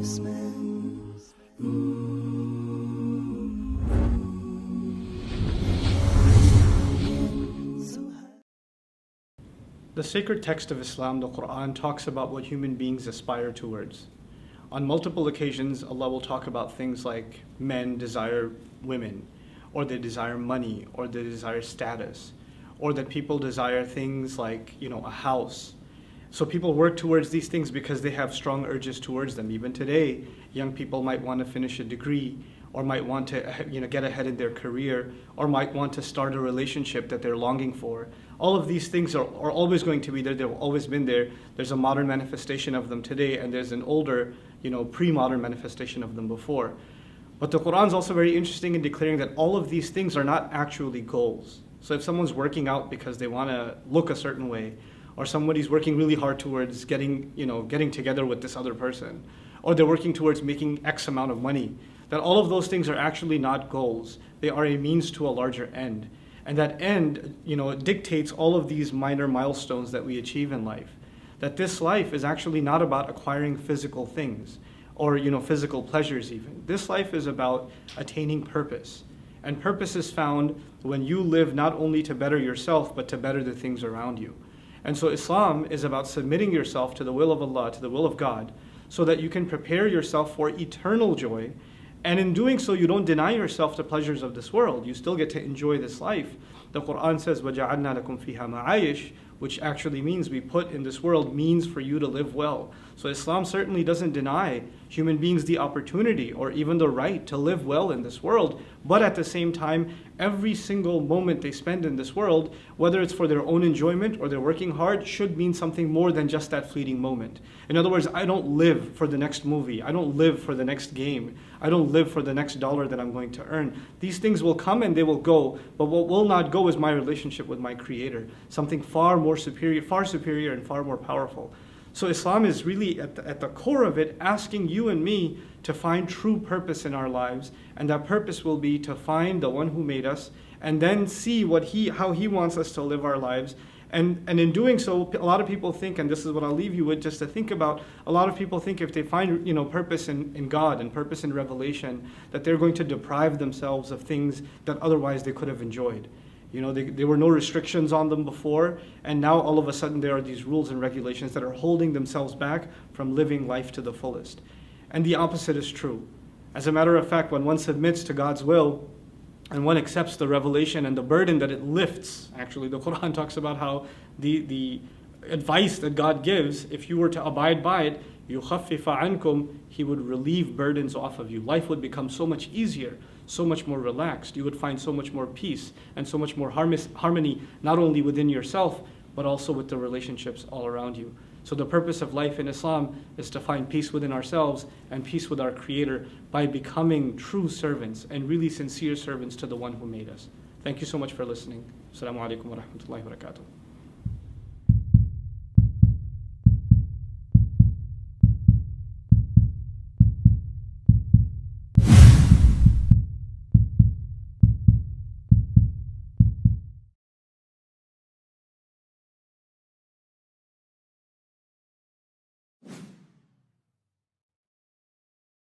The sacred text of Islam, the Quran, talks about what human beings aspire towards. On multiple occasions, Allah will talk about things like men desire women, or they desire money, or they desire status, or that people desire things like, a house. So people work towards these things because they have strong urges towards them. Even today, young people might want to finish a degree, or might want to get ahead in their career, or might want to start a relationship that they're longing for. All of these things are always going to be there. They've always been there. There's a modern manifestation of them today, and there's an older, pre-modern manifestation of them before. But the Quran is also very interesting in declaring that all of these things are not actually goals. So if someone's working out because they want to look a certain way, or somebody's working really hard towards getting together with this other person, or they're working towards making X amount of money, that all of those things are actually not goals. They are a means to a larger end. And that end, dictates all of these minor milestones that we achieve in life. That this life is actually not about acquiring physical things or, physical pleasures even. This life is about attaining purpose. And purpose is found when you live not only to better yourself, but to better the things around you. And so Islam is about submitting yourself to the will of Allah, to the will of God, so that you can prepare yourself for eternal joy. And in doing so, you don't deny yourself the pleasures of this world. You still get to enjoy this life. The Quran says, وَجَعَلْنَا لَكُمْ فِيهَا مَعَايِشْ, which actually means we put in this world means for you to live well. So Islam certainly doesn't deny human beings the opportunity or even the right to live well in this world. But at the same time, every single moment they spend in this world, whether it's for their own enjoyment or they're working hard, should mean something more than just that fleeting moment. In other words, I don't live for the next movie. I don't live for the next game. I don't live for the next dollar that I'm going to earn. These things will come and they will go, but what will not go is my relationship with my Creator, something far superior and far more powerful. So Islam is really at the core of it asking you and me to find true purpose in our lives, and that purpose will be to find the one who made us and then see how he wants us to live our lives. And in doing so, a lot of people think, and this is what I'll leave you with just to think about, a lot of people think if they find purpose in God and purpose in revelation, that they're going to deprive themselves of things that otherwise they could have enjoyed. There were no restrictions on them before, and now all of a sudden there are these rules and regulations that are holding themselves back from living life to the fullest. And the opposite is true. As a matter of fact, when one submits to God's will, and one accepts the revelation and the burden that it lifts, actually the Quran talks about how the advice that God gives, if you were to abide by it, يُخَفِّفَ عَنْكُمْ, He would relieve burdens off of you. Life would become so much easier, so much more relaxed. You would find so much more peace and so much more harmony, not only within yourself, but also with the relationships all around you. So the purpose of life in Islam is to find peace within ourselves and peace with our Creator by becoming true servants and really sincere servants to the one who made us. Thank you so much for listening. Assalamu alaikum wa rahmatullahi wa barakatuh.